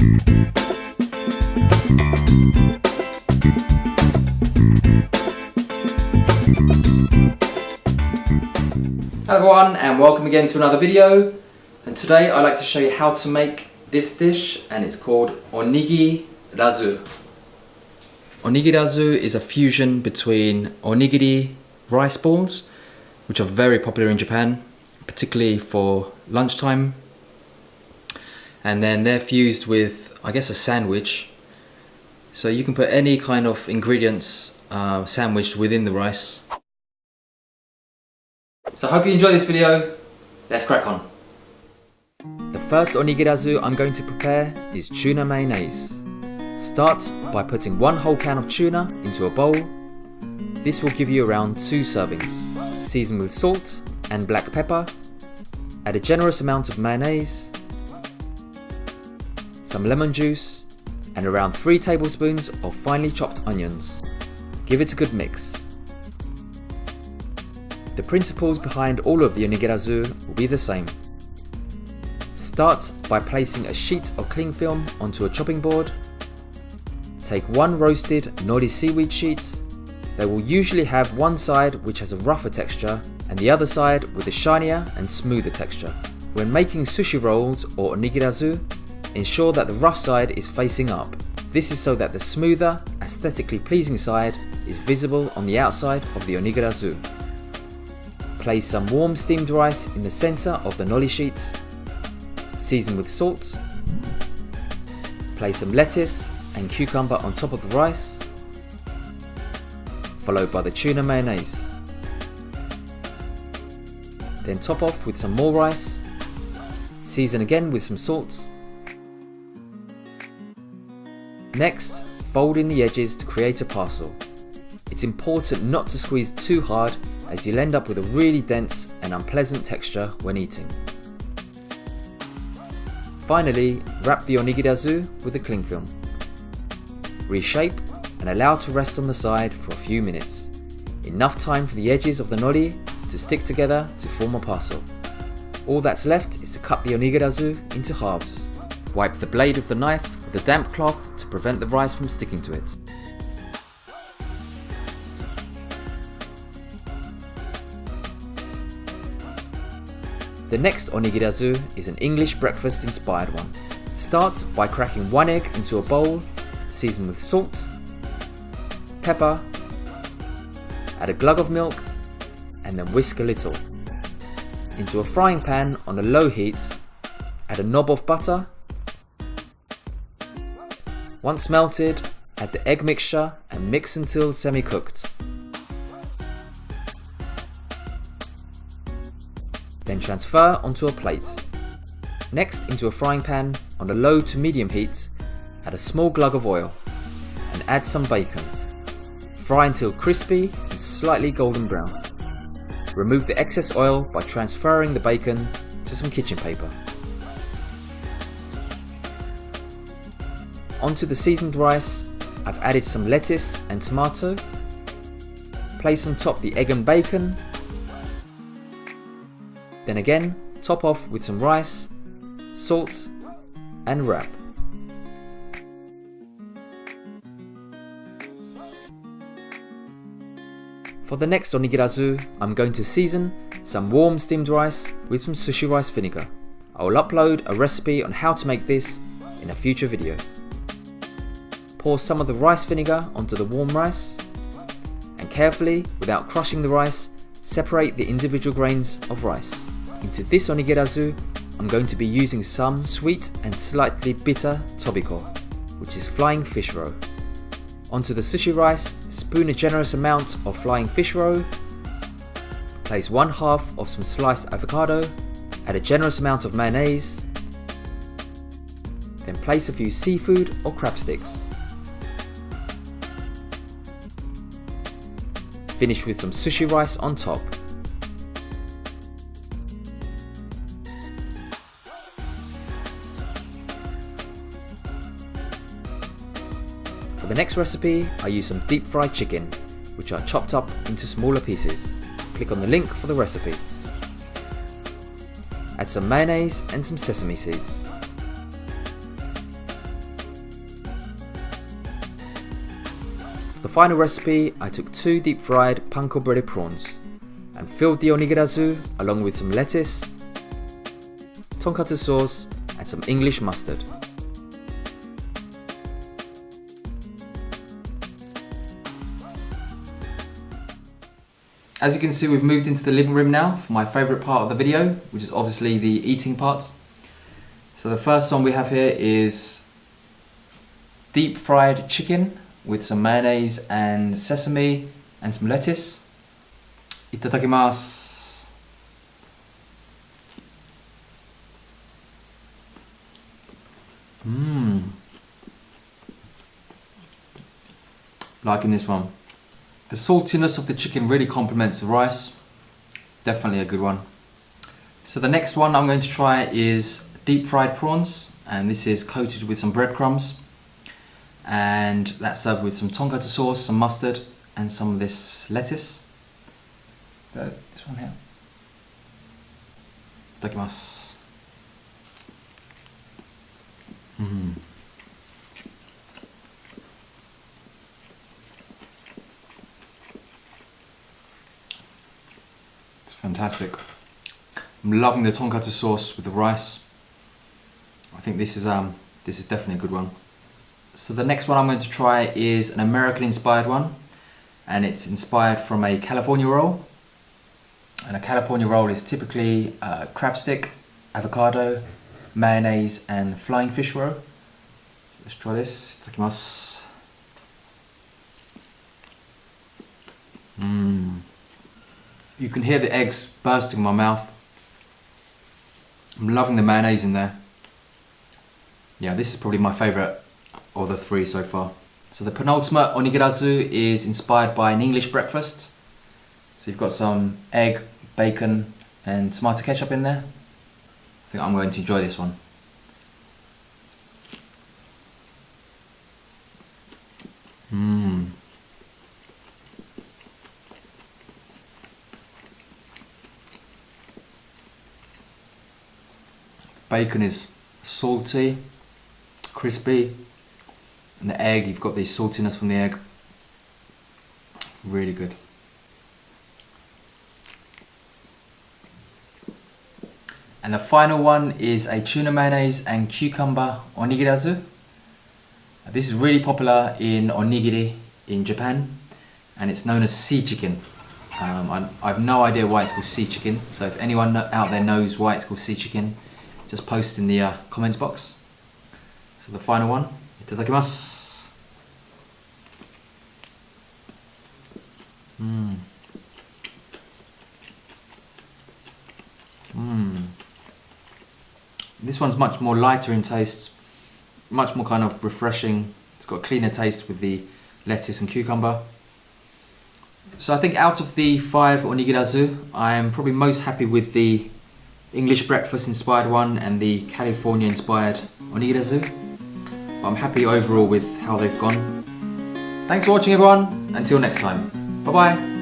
Hello everyone and welcome again to another video, and today I'd like to show you how to make this dish, and it's called Onigirazu. Onigirazu is a fusion between onigiri rice balls, which are very popular in Japan, particularly for lunchtime, and then they're fused with, I guess, a sandwich. So you can put any kind of ingredients sandwiched within the rice. So I hope you enjoy this video. Let's crack on. The first onigirazu I'm going to prepare is tuna mayonnaise. Start by putting one whole can of tuna into a bowl. This will give you around 2 servings. Season with salt and black pepper. Add a generous amount of mayonnaise, some lemon juice, and around 3 tablespoons of finely chopped onions. Give it a good mix. The principles behind all of the onigirazu will be the same. Start by placing a sheet of cling film onto a chopping board. Take 1 roasted nori seaweed sheet. They will usually have one side which has a rougher texture and the other side with a shinier and smoother texture. When making sushi rolls or onigirazu, ensure that the rough side is facing up. This is so that the smoother, aesthetically pleasing side is visible on the outside of the onigirazu. Place some warm steamed rice in the center of the nori sheet. Season with salt. Place some lettuce and cucumber on top of the rice, followed by the tuna mayonnaise. Then top off with some more rice. Season again with some salt. Next, fold in the edges to create a parcel. It's important not to squeeze too hard, as you'll end up with a really dense and unpleasant texture when eating. Finally, wrap the onigirazu with a cling film. Reshape and allow to rest on the side for a few minutes. Enough time for the edges of the nori to stick together to form a parcel. All that's left is to cut the onigirazu into halves. Wipe the blade of the knife with a damp cloth to prevent the rice from sticking to it. The next onigirazu is an English breakfast inspired one. Start by cracking 1 egg into a bowl, season with salt, pepper, add a glug of milk, and then whisk a little. Into a frying pan on a low heat, add a knob of butter. Once melted, add the egg mixture and mix until semi-cooked. Then transfer onto a plate. Next, into a frying pan on a low to medium heat, add a small glug of oil and add some bacon. Fry until crispy and slightly golden brown. Remove the excess oil by transferring the bacon to some kitchen paper. Onto the seasoned rice, I've added some lettuce and tomato. Place on top the egg and bacon. Then again, top off with some rice, salt, and wrap. For the next onigirazu, I'm going to season some warm steamed rice with some sushi rice vinegar. I will upload a recipe on how to make this in a future video. Pour some of the rice vinegar onto the warm rice, and carefully, without crushing the rice, separate the individual grains of rice. Into this onigirazu, I'm going to be using some sweet and slightly bitter tobiko, which is flying fish roe. Onto the sushi rice, spoon a generous amount of flying fish roe. Place 1/2 of some sliced avocado. Add a generous amount of mayonnaise. Then place a few seafood or crab sticks. Finish with some sushi rice on top. For the next recipe, I use some deep fried chicken, which are chopped up into smaller pieces. Click on the link for the recipe. Add some mayonnaise and some sesame seeds. the final recipe, I took 2 deep fried panko breaded prawns and filled the onigirazu along with some lettuce, tonkatsu sauce and some English mustard. As you can see, we've moved into the living room now for my favourite part of the video, which is obviously the eating part. So the first one we have here is deep fried chicken with some mayonnaise and sesame and some lettuce. Itadakimasu. Liking this one. The saltiness of the chicken really complements the rice. Definitely a good one. So the next one I'm going to try is deep fried prawns, and this is coated with some breadcrumbs, and that's served with some tonkatsu sauce, some mustard and some of this lettuce. This one here. Itadakimasu. Fantastic. I'm loving the tonkatsu sauce with the rice. I think this is definitely a good one. So the next one I'm going to try is an American inspired one, and it's inspired from a California roll. And a California roll is typically crab stick, avocado, mayonnaise and flying fish roe. So let's try this. Itadakimasu. You can hear the eggs bursting in my mouth. I'm loving the mayonnaise in there. Yeah, this is probably my favourite of the 3 so far. So the penultimate onigirazu is inspired by an English breakfast. So you've got some egg, bacon and tomato ketchup in there. I think I'm going to enjoy this one. Bacon is salty, crispy, and the egg, you've got the saltiness from the egg. Really good. And the final one is a tuna mayonnaise and cucumber onigirazu. This is really popular in onigiri in Japan, and it's known as sea chicken. I have no idea why it's called sea chicken, so if anyone out there knows why it's called sea chicken, just post in the comments box. So the final one, itadakimasu. This one's much more lighter in taste, much more kind of refreshing. It's got a cleaner taste with the lettuce and cucumber. So I think out of the 5 onigirazu, I am probably most happy with the English breakfast inspired one and the California inspired onigirazu. But I'm happy overall with how they've gone. Thanks for watching everyone, until next time. Bye bye.